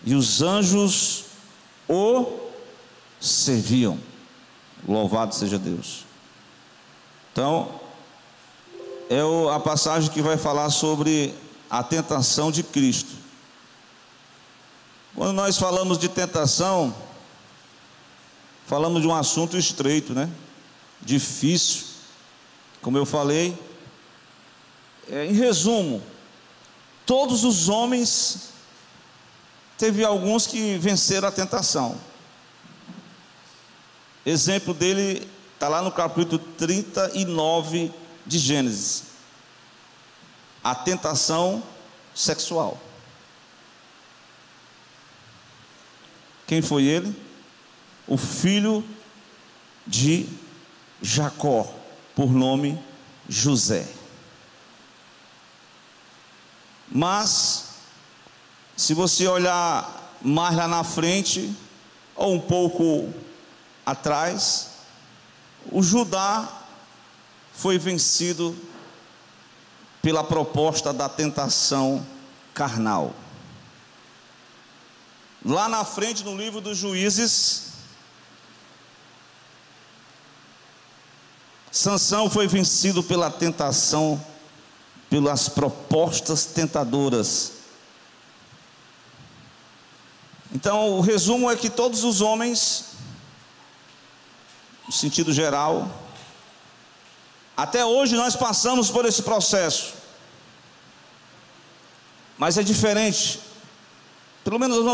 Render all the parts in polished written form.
e os anjos o serviam. Louvado seja Deus. Então, é a passagem que vai falar sobre a tentação de Cristo. Quando nós falamos de tentação, falamos de um assunto estreito, né? Difícil. Como eu falei, em resumo, todos os homens, teve alguns que venceram a tentação. Exemplo dele está lá no capítulo 39 de Gênesis. A tentação sexual. Quem foi ele? O filho de Jacó, por nome José. Mas, se você olhar mais lá na frente, ou um pouco atrás, o Judá foi vencido pela proposta da tentação carnal. Lá na frente, no livro dos Juízes, Sansão foi vencido pela tentação, pelas propostas tentadoras. Então, o resumo é que todos os homens, no sentido geral, até hoje nós passamos por esse processo, mas é diferente. Pelo menos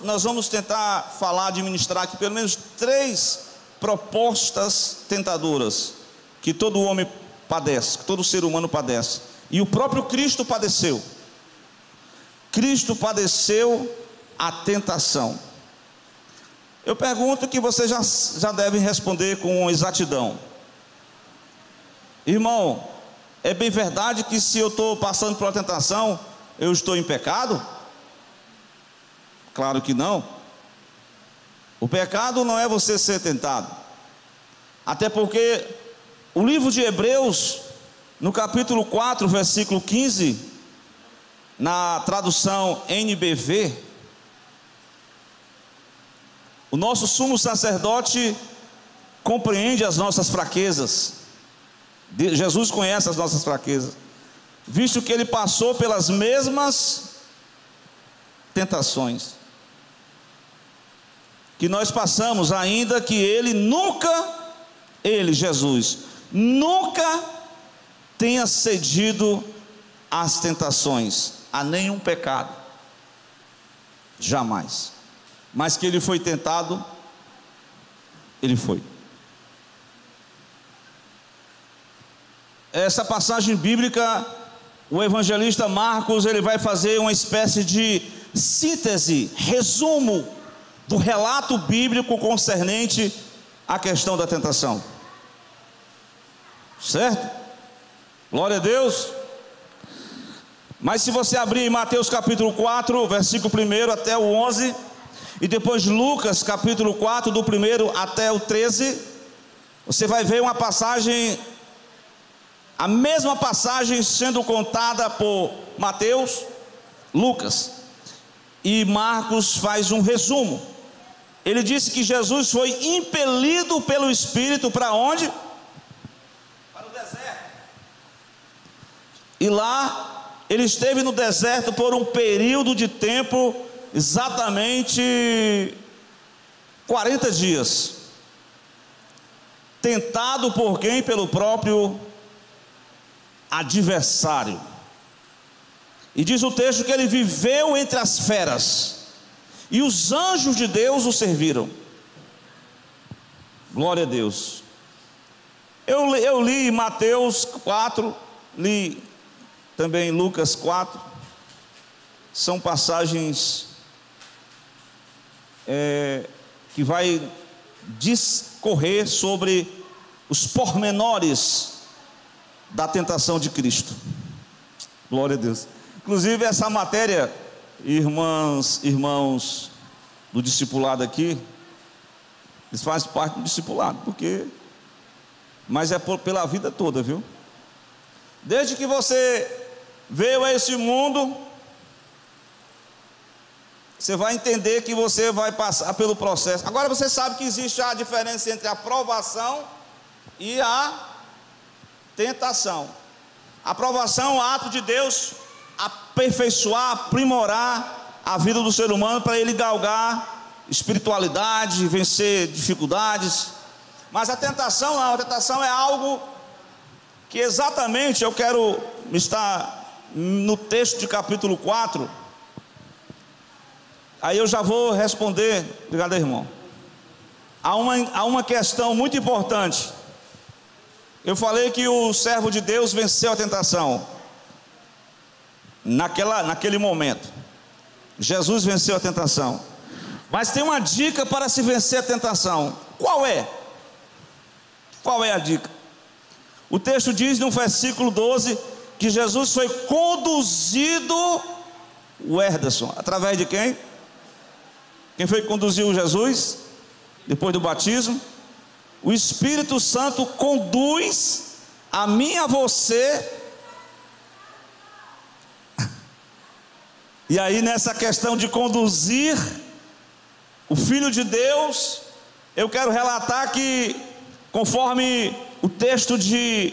nós vamos tentar falar, administrar aqui pelo menos 3 propostas tentadoras que todo homem padece, que todo ser humano padece, e o próprio Cristo padeceu. Cristo padeceu a tentação. Eu pergunto que vocês já devem responder com exatidão. Irmão, é bem verdade que se eu estou passando por uma tentação, eu estou em pecado? Claro que não. O pecado não é você ser tentado. Até porque o livro de Hebreus, no capítulo 4, versículo 15, na tradução NBV, o nosso sumo sacerdote compreende as nossas fraquezas. Jesus conhece as nossas fraquezas, visto que ele passou pelas mesmas tentações que nós passamos, ainda que Jesus, nunca tenha cedido às tentações, a nenhum pecado, jamais. Mas que ele foi tentado, ele foi. Essa passagem bíblica, o evangelista Marcos, ele vai fazer uma espécie de síntese, resumo do relato bíblico concernente à questão da tentação. Certo? Glória a Deus. Mas se você abrir em Mateus capítulo 4, versículo 1 até o 11, e depois Lucas capítulo 4, do 1 até o 13, você vai ver uma passagem, a mesma passagem sendo contada por Mateus, Lucas, e Marcos faz um resumo. Ele disse que Jesus foi impelido pelo Espírito para onde? Para o deserto. E lá ele esteve no deserto por um período de tempo, exatamente 40 dias. Tentado por quem? Pelo próprio adversário. E diz o texto que ele viveu entre as feras, e os anjos de Deus o serviram. Glória a Deus. Eu li Mateus 4, li também Lucas 4. São passagens que vai discorrer sobre os pormenores da tentação de Cristo. Glória a Deus. Inclusive essa matéria, irmãos do discipulado aqui, eles fazem parte do discipulado, mas é pela vida toda, viu? Desde que você veio a esse mundo, você vai entender que você vai passar pelo processo. Agora você sabe que existe a diferença entre a provação e a tentação. A provação é o ato de Deus aperfeiçoar, aprimorar a vida do ser humano para ele galgar espiritualidade, vencer dificuldades. Mas a tentação não, a tentação é algo que exatamente eu quero estar no texto de capítulo 4. Aí eu já vou responder. Obrigado, irmão. Há uma questão muito importante. Eu falei que o servo de Deus venceu a tentação naquele momento. Jesus venceu a tentação. Mas tem uma dica para se vencer a tentação. Qual é? Qual é a dica? O texto diz no versículo 12 que Jesus foi conduzido, o Herderson, através de quem? Quem foi que conduziu Jesus depois do batismo? O Espírito Santo conduz a mim e a você. E aí nessa questão de conduzir o Filho de Deus, eu quero relatar que, conforme o texto de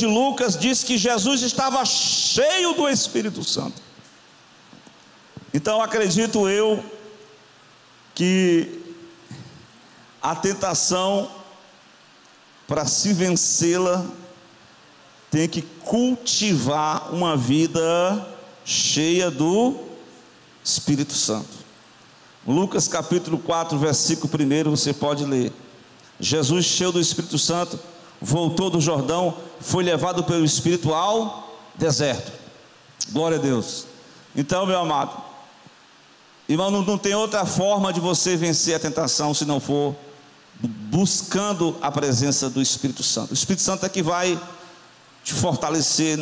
Lucas diz que Jesus estava cheio do Espírito Santo. Então acredito eu que a tentação, para se vencê-la, tem que cultivar uma vida cheia do Espírito Santo. Lucas capítulo 4, versículo 1, você pode ler. Jesus, cheio do Espírito Santo, voltou do Jordão, foi levado pelo Espírito ao deserto. Glória a Deus. Então, meu amado, irmão, não tem outra forma de você vencer a tentação se não for buscando a presença do Espírito Santo. O Espírito Santo é que vai te fortalecer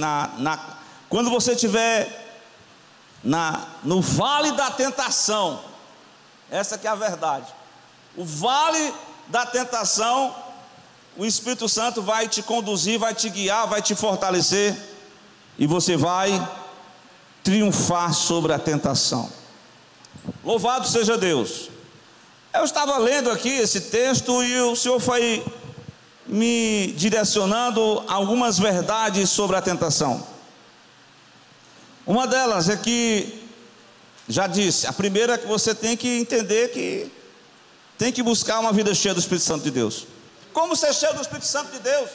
quando você estiver no vale da tentação. Essa que é a verdade. O vale da tentação, o Espírito Santo vai te conduzir, vai te guiar, vai te fortalecer, e você vai triunfar sobre a tentação. Louvado seja Deus. Eu estava lendo aqui esse texto e o Senhor foi me direcionando algumas verdades sobre a tentação. Uma delas é que, já disse, a primeira é que você tem que entender que tem que buscar uma vida cheia do Espírito Santo de Deus. Como ser cheio do Espírito Santo de Deus?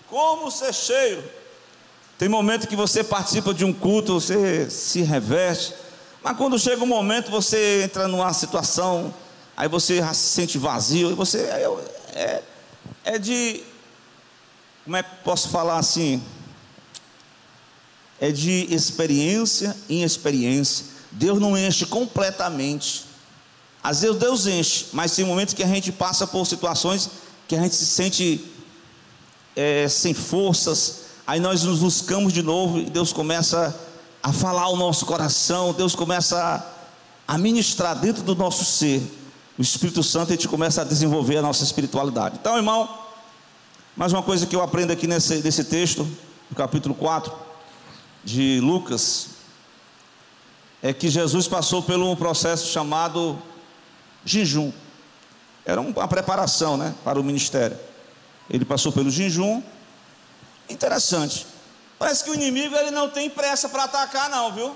Como ser cheio? Tem momento que você participa de um culto, você se reveste, mas quando chega um momento você entra numa situação, aí você já se sente vazio, e você como é que posso falar assim? É de experiência em experiência. Deus não enche completamente. Às vezes Deus enche, mas tem momentos que a gente passa por situações que a gente se sente sem forças. Aí nós nos buscamos de novo e Deus começa a falar ao nosso coração. Deus começa a ministrar dentro do nosso ser. O Espírito Santo, a gente começa a desenvolver a nossa espiritualidade. Então, irmão, mais uma coisa que eu aprendo aqui nesse texto, no capítulo 4 de Lucas, é que Jesus passou por um processo chamado jejum. Era uma preparação, para o ministério. Ele passou pelo jejum. Interessante. Parece que o inimigo ele não tem pressa para atacar, não, viu?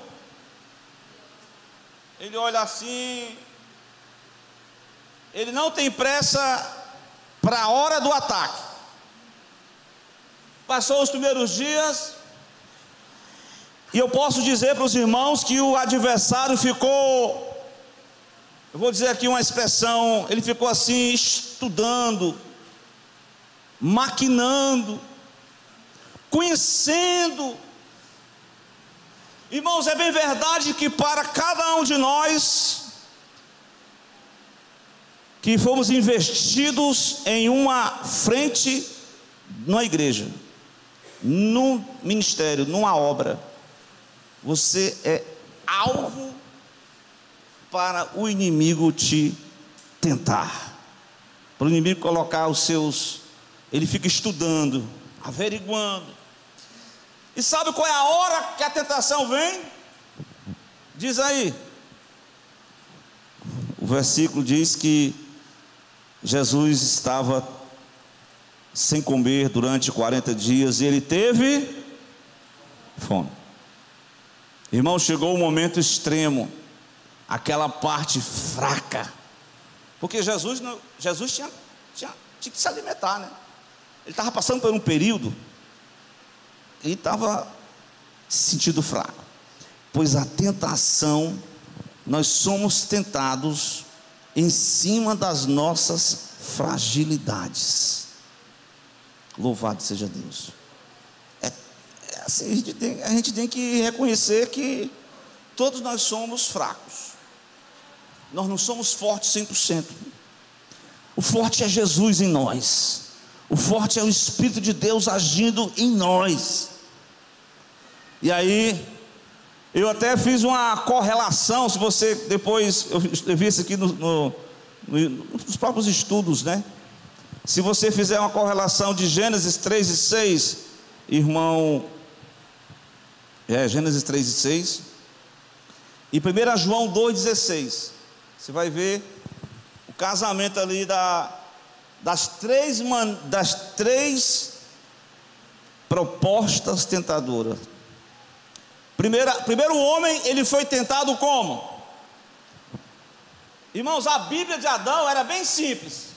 Ele olha assim. Ele não tem pressa para a hora do ataque. Passou os primeiros dias. E eu posso dizer para os irmãos que o adversário ficou, eu vou dizer aqui uma expressão, ele ficou assim, estudando, maquinando, conhecendo. Irmãos, é bem verdade que para cada um de nós que fomos investidos em uma frente, numa igreja, num ministério, numa obra, você é alvo para o inimigo te tentar, para o inimigo colocar ele fica estudando, averiguando. E sabe qual é a hora que a tentação vem? Diz aí. O versículo diz que Jesus estava sem comer durante 40 dias e ele teve fome. Irmão, chegou o momento extremo, aquela parte fraca, porque Jesus tinha que se alimentar, né? Ele estava passando por um período e estava se sentindo fraco, pois a tentação, nós somos tentados em cima das nossas fragilidades. Louvado seja Deus. Assim, a gente tem que reconhecer que todos nós somos fracos. Nós não somos fortes 100%. O forte é Jesus em nós. O forte é o Espírito de Deus agindo em nós. E aí, eu até fiz uma correlação. Se você depois, eu vi isso aqui nos próprios estudos, né? Se você fizer uma correlação de Gênesis 3 e 6, irmão, Gênesis 3 e 6, e 1 João 2,16, você vai ver o casamento ali das três propostas tentadoras. Primeiro o homem, ele foi tentado como? Irmãos, a Bíblia de Adão era bem simples.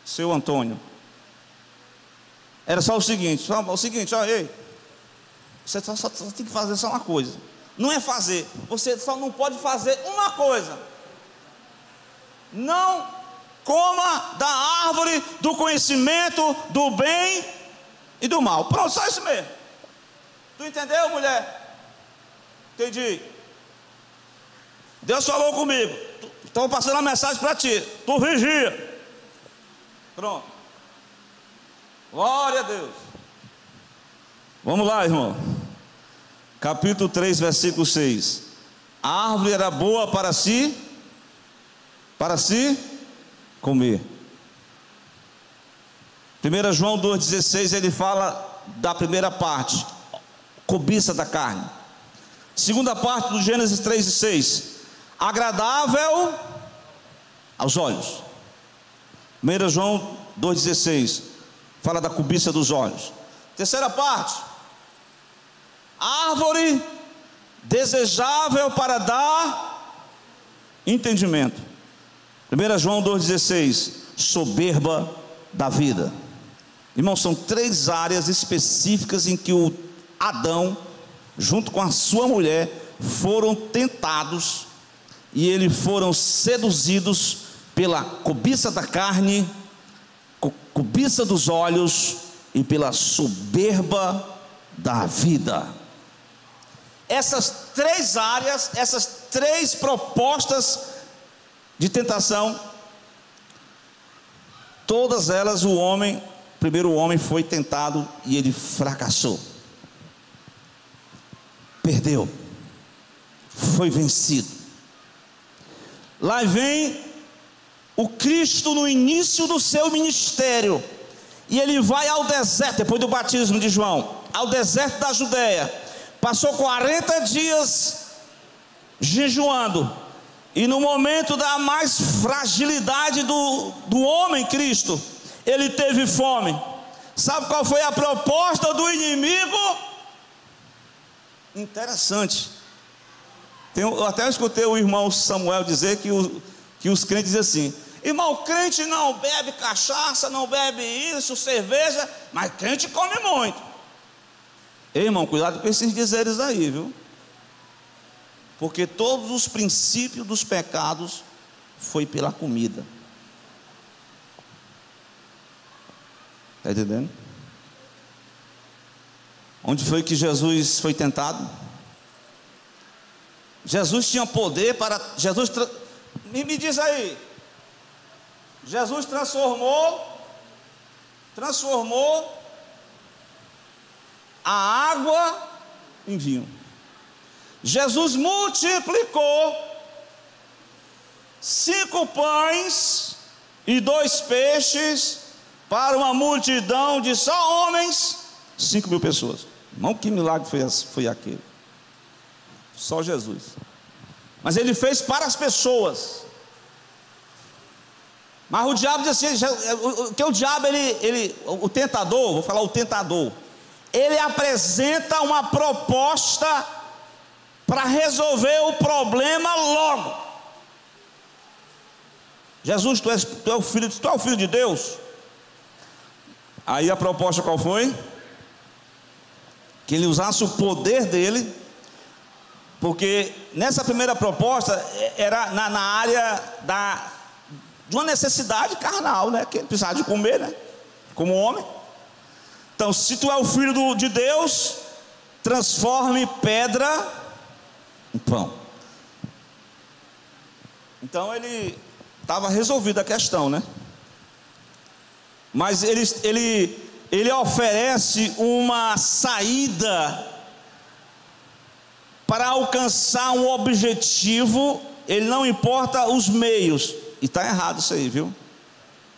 Seu Antônio, era só o seguinte, ó, ei, você só tem que fazer só uma coisa. Não é fazer, você só não pode fazer uma coisa: não coma da árvore do conhecimento do bem e do mal. Pronto, só isso mesmo. Tu entendeu, mulher? Entendi. Deus falou comigo, estou passando uma mensagem para ti, tu vigia. Pronto. Glória a Deus. Vamos lá, irmão. Capítulo 3, versículo 6. A árvore era boa para si comer. 1 João 2,16, ele fala da primeira parte, cobiça da carne. Segunda parte do Gênesis 3 e 6, agradável aos olhos. 1 João 2,16 fala da cobiça dos olhos. Terceira parte, árvore desejável para dar entendimento. 1 João 2,16, soberba da vida. Irmãos, são três áreas específicas em que o Adão, junto com a sua mulher, foram tentados e eles foram seduzidos pela cobiça da carne, cobiça dos olhos e pela soberba da vida. Essas três áreas, essas três propostas de tentação, todas elas primeiro o homem foi tentado e ele fracassou, perdeu, foi vencido. Lá vem o Cristo no início do seu ministério, e ele vai ao deserto, depois do batismo de João, ao deserto da Judéia, passou 40 dias jejuando, e no momento da mais fragilidade do homem Cristo, ele teve fome. Sabe qual foi a proposta do inimigo? Interessante. Eu até escutei o irmão Samuel dizer que os crentes dizem assim: irmão, crente não bebe cachaça, não bebe isso, cerveja, mas crente come muito. Ei, irmão, cuidado com esses dizeres aí, viu? Porque todos os princípios dos pecados foi pela comida. Está entendendo? Onde foi que Jesus foi tentado? Jesus tinha poder para... Me diz aí. Jesus transformou a água em vinho. Jesus multiplicou 5 pães e 2 peixes para uma multidão de só homens, 5.000 pessoas. Irmão, que milagre foi aquele? Só Jesus. Mas ele fez para as pessoas. Mas o diabo diz assim, que o diabo, o tentador, vou falar o tentador, ele apresenta uma proposta para resolver o problema logo. Jesus, tu é o filho de Deus. Aí a proposta qual foi? Que ele usasse o poder dele, porque nessa primeira proposta era na área de uma necessidade carnal, né? Que ele precisava de comer, né? Como homem. Então, se tu é o filho de Deus, transforme pedra em pão. Então ele estava resolvida a questão, né? Mas ele oferece uma saída para alcançar um objetivo. Ele não importa os meios. E está errado isso aí, viu?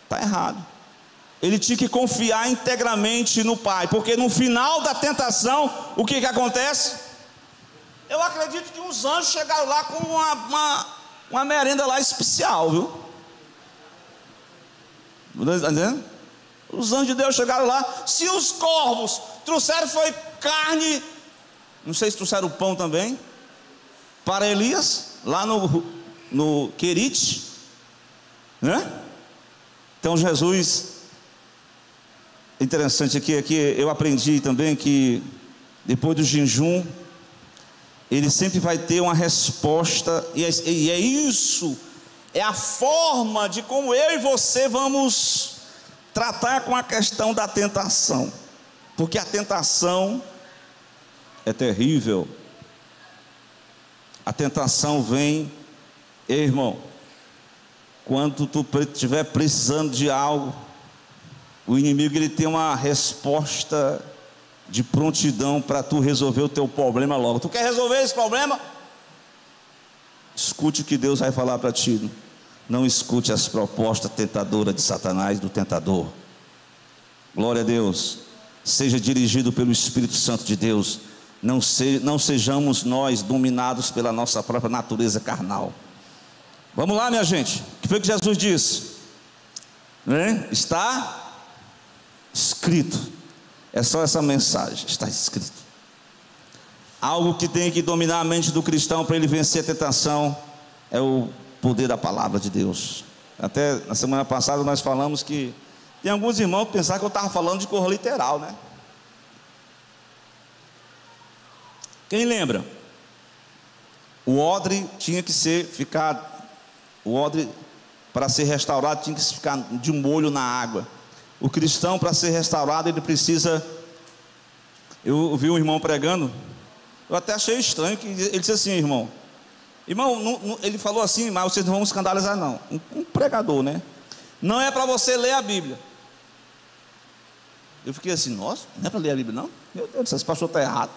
Está errado. Ele tinha que confiar integramente no Pai, porque no final da tentação, o que acontece? Eu acredito que uns anjos chegaram lá com uma merenda lá especial, viu? Está entendendo? Os anjos de Deus chegaram lá. Se os corvos trouxeram foi carne, não sei se trouxeram o pão também, para Elias, lá no Querite, né? Então Jesus, interessante aqui eu aprendi também que depois do jejum, ele sempre vai ter uma resposta, e é isso, é a forma de como eu e você vamos tratar com a questão da tentação, porque a tentação é terrível. A tentação vem, irmão, quando tu estiver precisando de algo, o inimigo ele tem uma resposta de prontidão para tu resolver o teu problema logo. Tu quer resolver esse problema? Escute o que Deus vai falar para ti. Não escute as propostas tentadoras de Satanás, do tentador. Glória a Deus. Seja dirigido pelo Espírito Santo de Deus. Não sejamos nós dominados pela nossa própria natureza carnal. Vamos lá, minha gente. O que foi que Jesus disse? Está escrito. É só essa mensagem. Está escrito. Algo que tem que dominar a mente do cristão para ele vencer a tentação é o poder da palavra de Deus. Até na semana passada nós falamos que tem alguns irmãos que pensaram que eu estava falando de cor literal, né? Quem lembra? O odre tinha que o odre para ser restaurado tinha que ficar de molho na água. O cristão, para ser restaurado, ele precisa. Eu vi um irmão pregando, eu até achei estranho, que ele disse assim: irmão, ele falou assim, mas vocês não vão escandalizar não, um pregador, né? Não é para você ler a Bíblia. Eu fiquei assim, nossa, não é para ler a Bíblia não? Meu Deus, esse pastor está errado.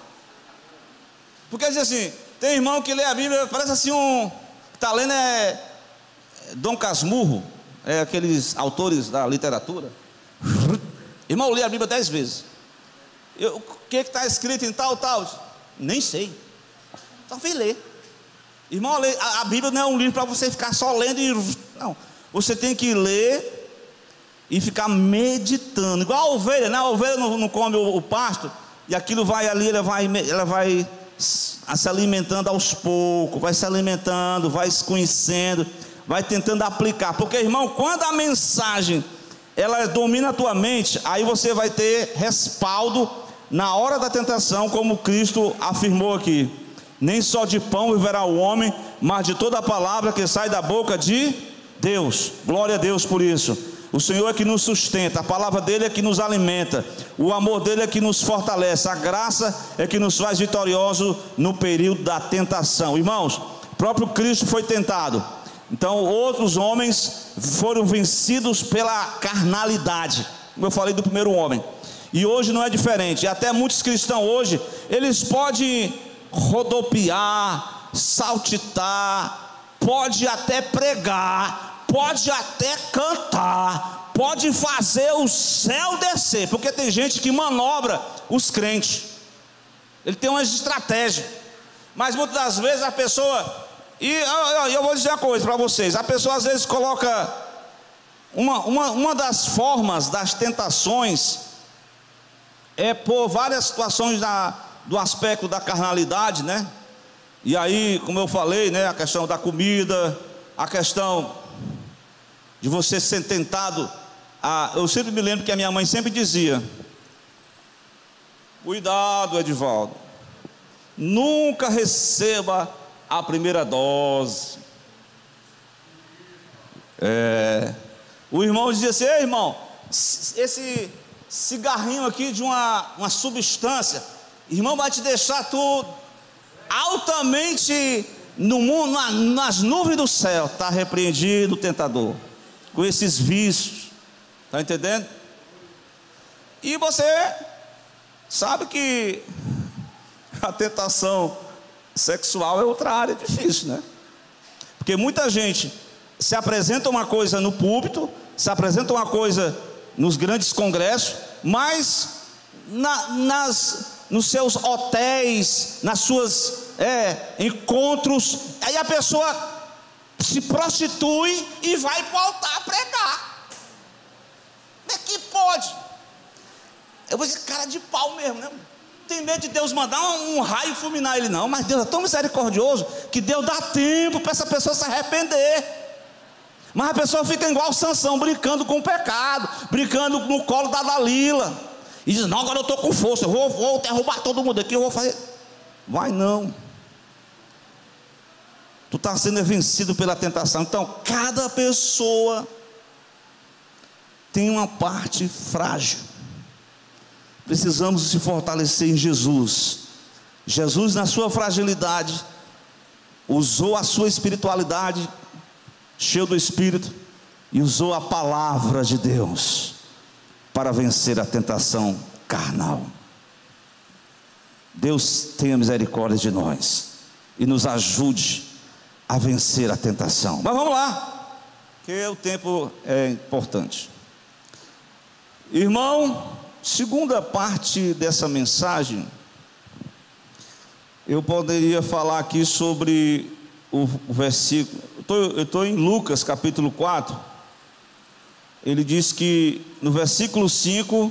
Porque diz assim, tem irmão que lê a Bíblia, parece assim que está lendo Dom Casmurro, aqueles autores da literatura. Irmão, lê a Bíblia 10 vezes. O que está escrito em tal? Nem sei. Só fui ler. Irmão, a Bíblia não é um livro para você ficar só lendo não. Você tem que ler e ficar meditando, igual a ovelha, né? A ovelha não come o pasto, e aquilo vai ali, ela vai se alimentando aos poucos, vai se alimentando, vai se conhecendo, vai tentando aplicar, porque irmão, quando a mensagem ela domina a tua mente, aí você vai ter respaldo na hora da tentação, como Cristo afirmou aqui: nem só de pão viverá o homem, mas de toda a palavra que sai da boca de Deus. Glória a Deus por isso. O Senhor é que nos sustenta, a palavra dele é que nos alimenta, o amor dele é que nos fortalece, a graça é que nos faz vitoriosos no período da tentação. Irmãos, o próprio Cristo foi tentado, então outros homens foram vencidos pela carnalidade, como eu falei do primeiro homem, e hoje não é diferente. E até muitos cristãos hoje, eles podem rodopiar, saltitar, pode até pregar, pode até cantar, pode fazer o céu descer, porque tem gente que manobra os crentes, ele tem uma estratégia, mas muitas das vezes a pessoa, e eu vou dizer uma coisa para vocês, a pessoa às vezes coloca, uma das formas das tentações, é por várias situações do aspecto da carnalidade, né? E aí, como eu falei, né, a questão da comida, a questão de você ser tentado eu sempre me lembro que a minha mãe sempre dizia: cuidado, Edivaldo, nunca receba a primeira dose. O irmão dizia assim: ei, irmão, esse cigarrinho aqui de uma substância, irmão, vai te deixar tu altamente no mundo, nas nuvens do céu. Está repreendido o tentador com esses vícios, está entendendo? E você sabe que a tentação sexual é outra área difícil, né? Porque muita gente se apresenta uma coisa no púlpito, se apresenta uma coisa nos grandes congressos, mas nos seus hotéis, nas suas encontros, aí a pessoa se prostitui e vai para o altar pregar. Como é que pode? Eu vou dizer, cara de pau mesmo, né? Tem medo de Deus mandar um raio fulminar ele, não. Mas Deus é tão misericordioso que Deus dá tempo para essa pessoa se arrepender. Mas a pessoa fica igual Sansão, brincando com o pecado, brincando no colo da Dalila, e diz: não, agora eu estou com força, eu vou derrubar todo mundo aqui, eu vou fazer. Vai não, tu está sendo vencido pela tentação. Então cada pessoa tem uma parte frágil. Precisamos se fortalecer em Jesus. Jesus, na sua fragilidade, usou a sua espiritualidade, cheio do Espírito, e usou a palavra de Deus para vencer a tentação carnal. Deus tenha misericórdia de nós e nos ajude a vencer a tentação. Mas vamos lá, que o tempo é importante. Irmão, segunda parte dessa mensagem, eu poderia falar aqui sobre o versículo. Eu estou em Lucas capítulo 4. Ele diz que no versículo 5,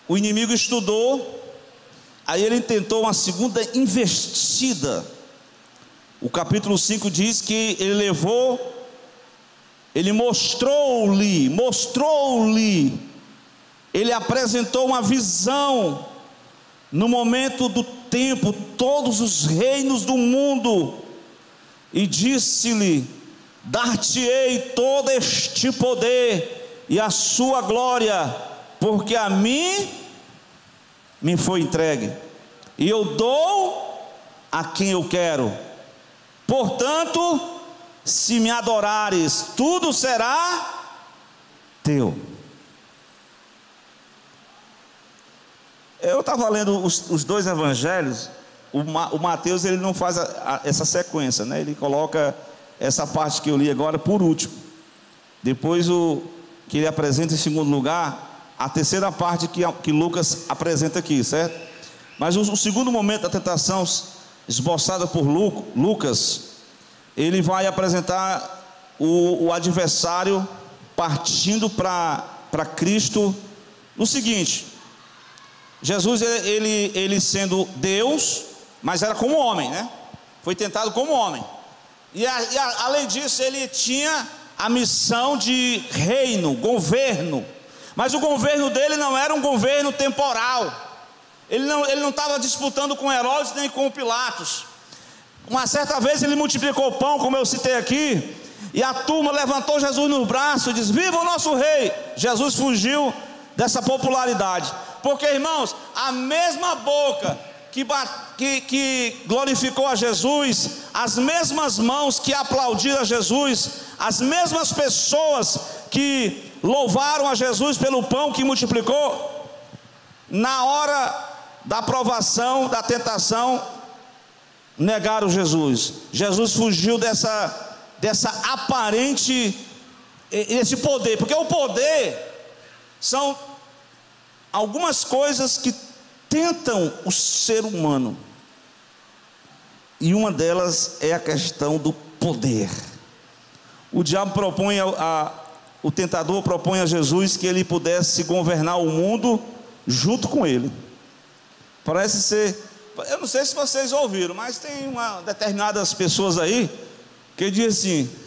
o inimigo estudou, aí ele tentou uma segunda investida. O capítulo 5 diz que ele mostrou-lhe, ele apresentou uma visão, no momento do tempo, todos os reinos do mundo, e disse-lhe: dar-te-ei todo este poder e a sua glória, porque a mim me foi entregue, e eu dou a quem eu quero. Portanto, se me adorares, tudo será teu. Eu estava lendo os dois evangelhos. O Mateus, ele não faz essa sequência, né? Ele coloca essa parte que eu li agora por último. Depois que ele apresenta em segundo lugar, a terceira parte que Lucas apresenta aqui, certo? Mas o segundo momento da tentação, esboçada por Lucas, ele vai apresentar o adversário partindo para Cristo no seguinte: Jesus, ele sendo Deus, mas era como homem, né? Foi tentado como homem. E além disso, ele tinha a missão de reino, governo. Mas o governo dele não era um governo temporal. Ele não estava disputando com Herodes nem com Pilatos. Uma certa vez ele multiplicou o pão, como eu citei aqui, e a turma levantou Jesus no braço e disse: viva o nosso rei! Jesus fugiu dessa popularidade. Porque, irmãos, a mesma boca que glorificou a Jesus, as mesmas mãos que aplaudiram a Jesus, as mesmas pessoas que louvaram a Jesus pelo pão que multiplicou, na hora da provação, da tentação, negaram Jesus. Jesus fugiu dessa aparente esse poder, porque o poder são algumas coisas que tentam o ser humano, e uma delas é a questão do poder. O diabo propõe, o tentador propõe a Jesus que ele pudesse governar o mundo junto com ele. Parece ser, eu não sei se vocês ouviram, mas tem determinadas pessoas aí que dizem assim,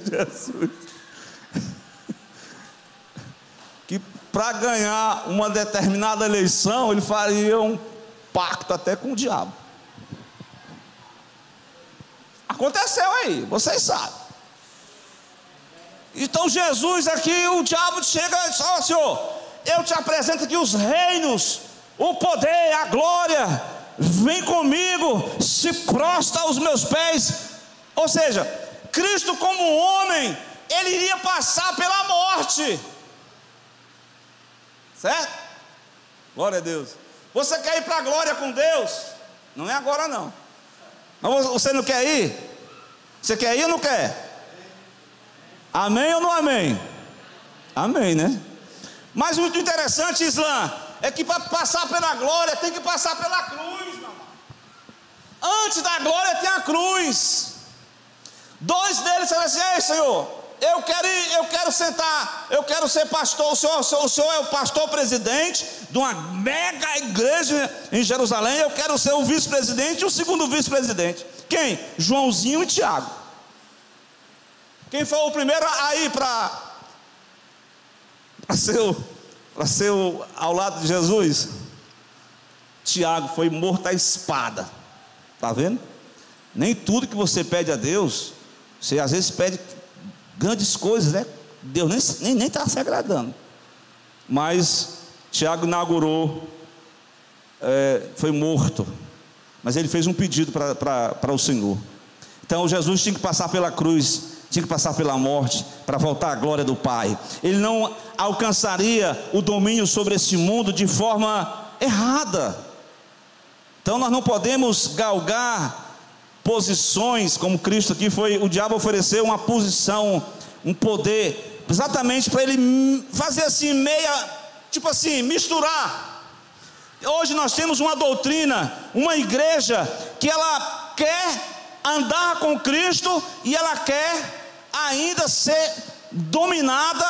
Jesus, que para ganhar uma determinada eleição ele faria um pacto até com o diabo. Aconteceu aí, vocês sabem. Então Jesus aqui, o diabo chega e diz: ó, Senhor, eu te apresento aqui os reinos, o poder, a glória, vem comigo, se prostra aos meus pés. Ou seja, Cristo como homem, ele iria passar pela morte, certo? Glória a Deus. Você quer ir para a glória com Deus? Não é agora não. Mas você não quer ir? Você quer ir ou não quer? Amém ou não amém? Amém, né? Mas muito interessante, Islã, é que para passar pela glória tem que passar pela cruz, meu irmão. Antes da glória tem a cruz. Dois deles disseram assim: ei, Senhor, eu quero sentar, eu quero ser pastor. O senhor é o pastor presidente de uma mega igreja em Jerusalém. Eu quero ser o vice-presidente e o segundo vice-presidente. Quem? Joãozinho e Tiago. Quem foi o primeiro a ir para ser ao lado de Jesus? Tiago foi morto à espada. Está vendo? Nem tudo que você pede a Deus, você às vezes pede grandes coisas, né? Deus nem está se agradando. Mas Tiago inaugurou, foi morto, mas ele fez um pedido para o Senhor. Então Jesus tinha que passar pela cruz, tinha que passar pela morte para voltar à glória do Pai. Ele não alcançaria o domínio sobre esse mundo de forma errada. Então nós não podemos galgar posições como Cristo aqui foi. O diabo ofereceu uma posição, um poder, exatamente para ele fazer assim, tipo assim, misturar. Hoje nós temos uma doutrina, uma igreja que ela quer andar com Cristo e ela quer ainda ser dominada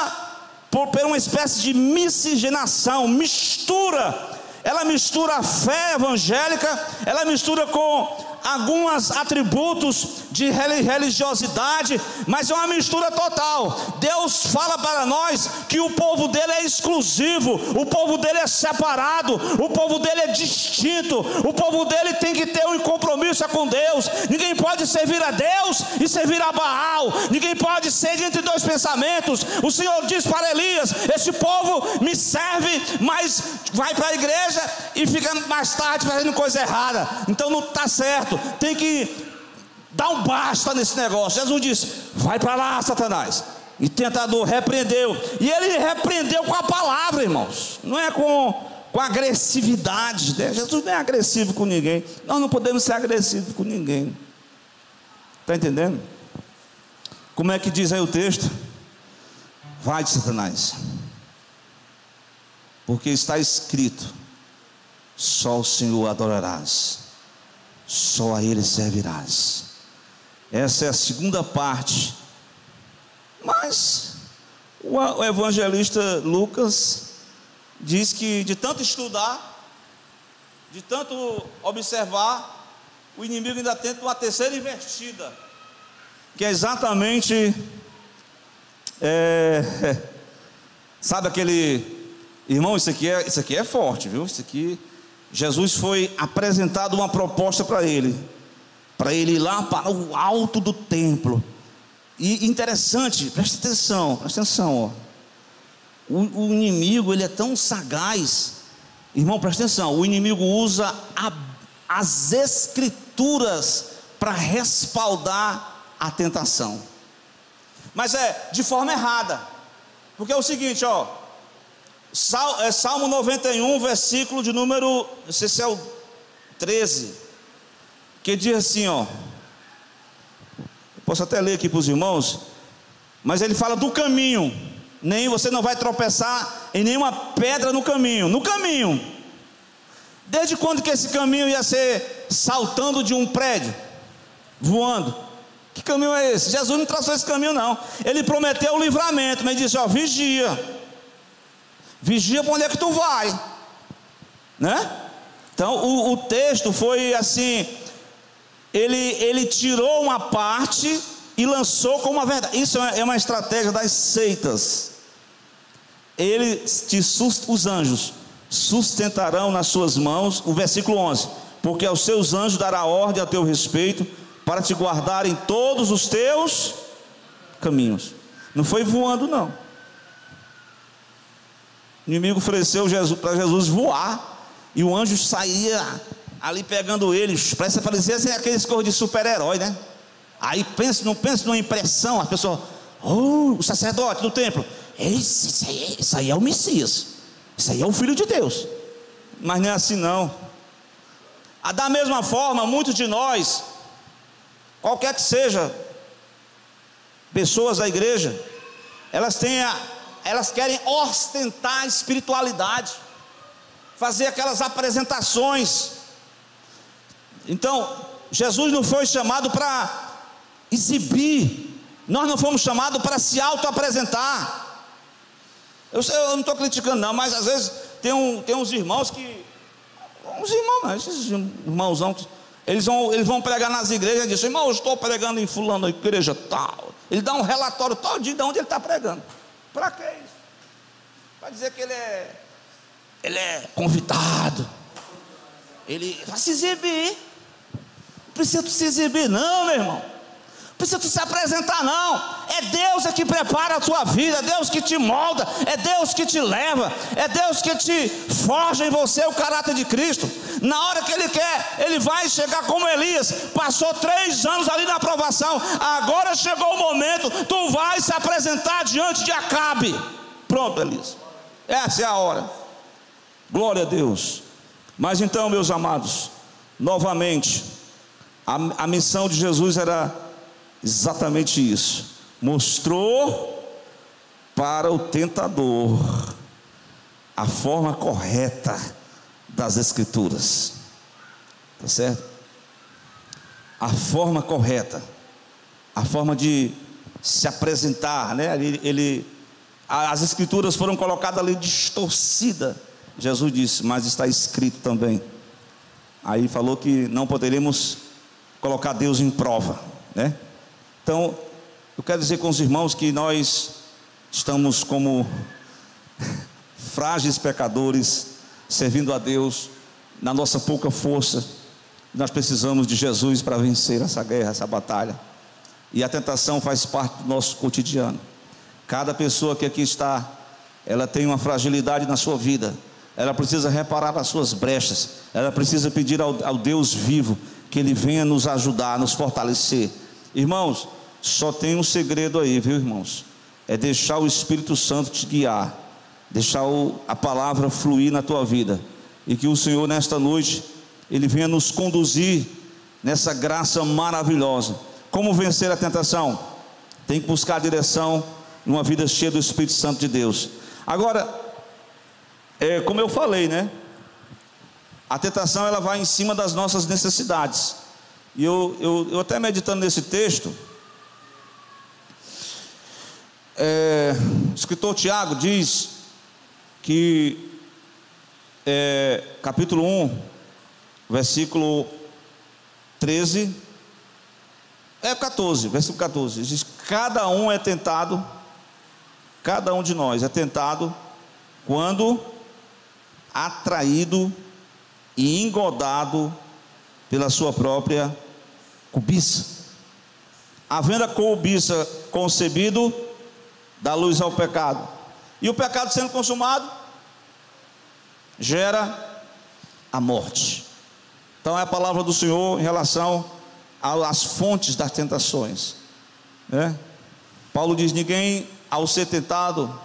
por uma espécie de miscigenação, mistura. Ela mistura a fé evangélica, ela mistura com alguns atributos de religiosidade, mas é uma mistura total. Deus fala para nós que o povo dele é exclusivo, o povo dele é separado, o povo dele é distinto, o povo dele tem que ter um compromisso com Deus. Ninguém pode servir a Deus e servir a Baal, ninguém pode ser entre dois pensamentos. O Senhor diz para Elias: esse povo me serve, mas vai para a igreja e fica mais tarde fazendo coisa errada. Então não está certo, tem que dar um basta nesse negócio. Jesus disse: vai para lá, Satanás. E o tentador repreendeu, e ele repreendeu com a palavra, irmãos, não é com agressividade, né? Jesus não é agressivo com ninguém, nós não podemos ser agressivos com ninguém. Está entendendo? Como é que diz aí o texto? Vai, Satanás, porque está escrito: só o Senhor adorarás, só a Ele servirás. Essa é a segunda parte. Mas o evangelista Lucas diz que de tanto estudar, de tanto observar, o inimigo ainda tenta uma terceira investida, que é exatamente sabe aquele irmão, isso aqui é forte, viu? Isso aqui, Jesus foi apresentado uma proposta para ele ir lá para o alto do templo. E interessante, presta atenção, ó. O inimigo, ele é tão sagaz, irmão, presta atenção. O inimigo usa as escrituras para respaldar a tentação, mas de forma errada, porque é o seguinte, ó. Salmo 91, versículo de número, não sei se é o 13, que diz assim, ó, posso até ler aqui para os irmãos: Mas ele fala do caminho. Nem você não vai tropeçar em nenhuma pedra no caminho. No caminho. Desde quando que esse caminho ia ser saltando de um prédio, voando? Que caminho é esse? Jesus não traçou esse caminho, não. Ele prometeu o livramento, mas ele disse: ó, vigia. Vigia para onde é que tu vai, né? Então o texto foi assim: ele tirou uma parte e lançou como uma verdade. Isso é uma estratégia das seitas. Os anjos sustentarão nas suas mãos, o versículo 11: porque aos seus anjos dará ordem a teu respeito, para te guardar em todos os teus caminhos. Não foi voando, não. O inimigo ofereceu para Jesus voar, e o anjo saía ali pegando ele. Parecia ser aqueles cor de super-herói, né? Aí não pensa numa impressão, a pessoa: o sacerdote do templo, isso aí é o Messias, isso aí é o Filho de Deus. Mas não é assim, não. Da mesma forma, muitos de nós, qualquer que seja, pessoas da igreja, elas querem ostentar a espiritualidade, fazer aquelas apresentações. Então, Jesus não foi chamado para exibir, nós não fomos chamados para se auto-apresentar. Eu não estou criticando, não, mas às vezes tem uns irmãos que, esses irmãozão, eles vão pregar nas igrejas e dizem: irmão, eu estou pregando em fulano, igreja tal. Ele dá um relatório todo dia de onde ele está pregando. Para que isso? Para dizer que ele é convidado. Ele vai se exibir. Não precisa se exibir, não, meu irmão. Não precisa se apresentar, não. É Deus que prepara a tua vida, é Deus que te molda, é Deus que te leva, é Deus que te forja em você o caráter de Cristo. Na hora que Ele quer, Ele vai chegar como Elias. Passou 3 anos ali na provação, agora chegou o momento, tu vais se apresentar diante de Acabe. Pronto, Elias, essa é a hora. Glória a Deus. Mas então, meus amados, novamente, a missão de Jesus era exatamente isso. Mostrou para o tentador a forma correta das Escrituras, tá certo? A forma correta, a forma de se apresentar, né? As Escrituras foram colocadas ali distorcidas. Jesus disse: mas está escrito também. Aí falou que não poderíamos colocar Deus em prova, né? Então, eu quero dizer com os irmãos que nós estamos como frágeis pecadores, servindo a Deus na nossa pouca força. Nós precisamos de Jesus para vencer essa guerra, essa batalha. E a tentação faz parte do nosso cotidiano. Cada pessoa que aqui está, ela tem uma fragilidade na sua vida. Ela precisa reparar as suas brechas. Ela precisa pedir ao Deus vivo que Ele venha nos ajudar, nos fortalecer. Irmãos, só tem um segredo aí, viu, irmãos? É deixar o Espírito Santo te guiar, deixar a palavra fluir na tua vida, e que o Senhor nesta noite Ele venha nos conduzir nessa graça maravilhosa. Como vencer a tentação? Tem que buscar a direção numa vida cheia do Espírito Santo de Deus. Agora, como eu falei, né? A tentação, ela vai em cima das nossas necessidades. E eu até meditando nesse texto, o escritor Tiago diz que capítulo 1, versículo 13, 14, versículo 14, diz: cada um é tentado, cada um de nós é tentado quando atraído e engodado pela sua própria cobiça. Havendo a cobiça concebido, dá luz ao pecado, e o pecado sendo consumado gera a morte. Então é a palavra do Senhor em relação às fontes das tentações, né? Paulo diz: ninguém ao ser tentado,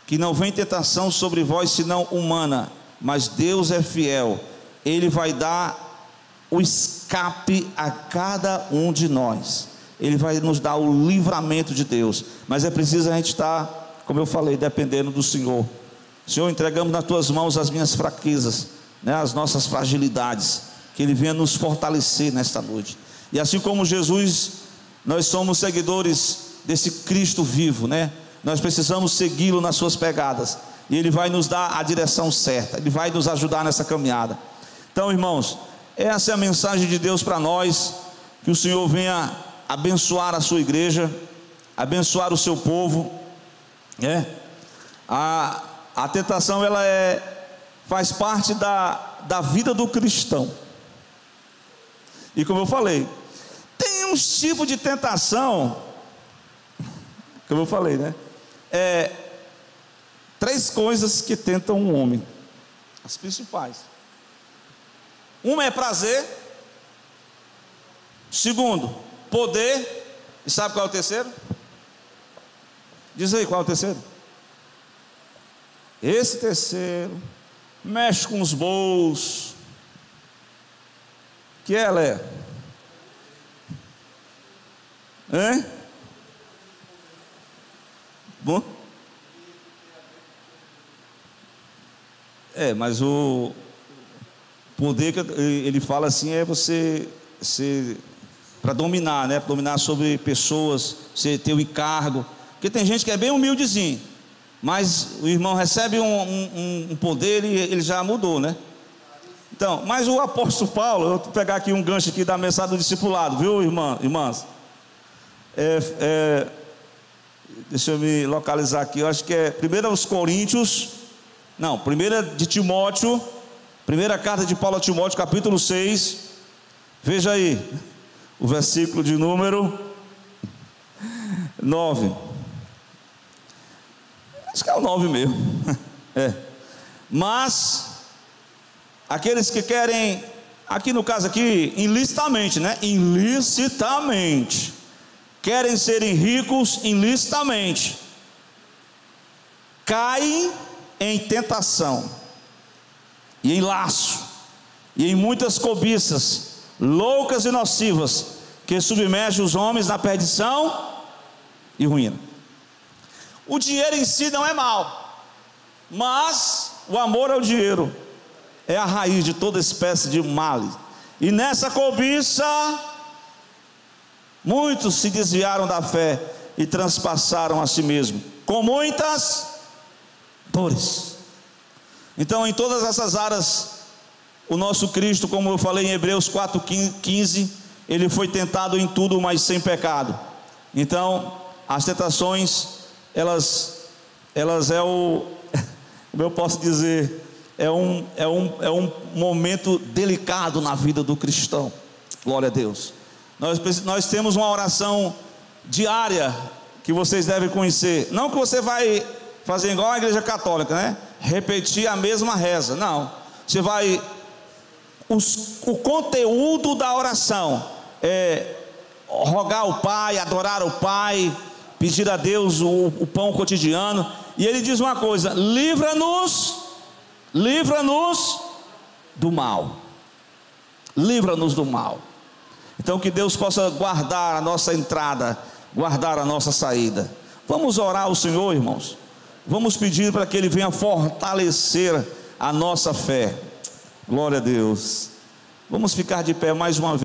que não vem tentação sobre vós senão humana, mas Deus é fiel, Ele vai dar o escape a cada um de nós. Ele vai nos dar o livramento de Deus. Mas é preciso a gente estar, como eu falei, dependendo do Senhor. Senhor, entregamos nas tuas mãos as minhas fraquezas, né, as nossas fragilidades, que Ele venha nos fortalecer nesta noite. E assim como Jesus, nós somos seguidores desse Cristo vivo, né? Nós precisamos segui-lo nas suas pegadas, e Ele vai nos dar a direção certa, Ele vai nos ajudar nessa caminhada. Então, irmãos, essa é a mensagem de Deus para nós. Que o Senhor venha abençoar a sua igreja, abençoar o seu povo, né? A tentação, ela faz parte da vida do cristão. E como eu falei, tem uns tipos de tentação, como eu falei, né? Três coisas que tentam um homem, as principais. Uma é prazer. Segundo, poder. E sabe qual é o terceiro? Diz aí qual é o terceiro. Esse terceiro mexe com os bolsos. Que ela é? Hein? Bom? Mas o poder que ele fala assim é você para dominar, né? Para dominar sobre pessoas, você ter o encargo. Porque tem gente que é bem humildezinho, mas o irmão recebe um poder e ele já mudou, né? Então, mas o apóstolo Paulo, eu vou pegar aqui um gancho aqui da mensagem do discipulado, viu, irmãs? Deixa eu me localizar aqui, eu acho que é 1 Coríntios, não, 1 de Timóteo, primeira carta de Paulo a Timóteo, capítulo 6, veja aí, o versículo de número 9, acho que é o 9 mesmo, mas aqueles que querem, aqui no caso aqui, ilicitamente, né? Ilicitamente, querem serem ricos ilicitamente, caem em tentação, e em laço, e em muitas cobiças, loucas e nocivas, que submergem os homens na perdição e ruína. O dinheiro em si não é mal, mas o amor ao dinheiro é a raiz de toda espécie de males. E nessa cobiça, muitos se desviaram da fé e transpassaram a si mesmos, com muitas dores. Então, em todas essas áreas, o nosso Cristo, como eu falei em Hebreus 4,15, ele foi tentado em tudo, mas sem pecado. Então, as tentações, elas como eu posso dizer, é um momento delicado na vida do cristão. Glória a Deus. Nós temos uma oração diária que vocês devem conhecer. Não que você vai fazer igual a igreja católica, né? Repetir a mesma reza. Não. Você vai... O conteúdo da oração é rogar ao Pai, adorar o Pai, pedir a Deus o pão cotidiano. E ele diz uma coisa: livra-nos do mal. Livra-nos do mal. Então que Deus possa guardar a nossa entrada, guardar a nossa saída. Vamos orar ao Senhor, irmãos. Vamos pedir para que Ele venha fortalecer a nossa fé. Glória a Deus. Vamos ficar de pé mais uma vez.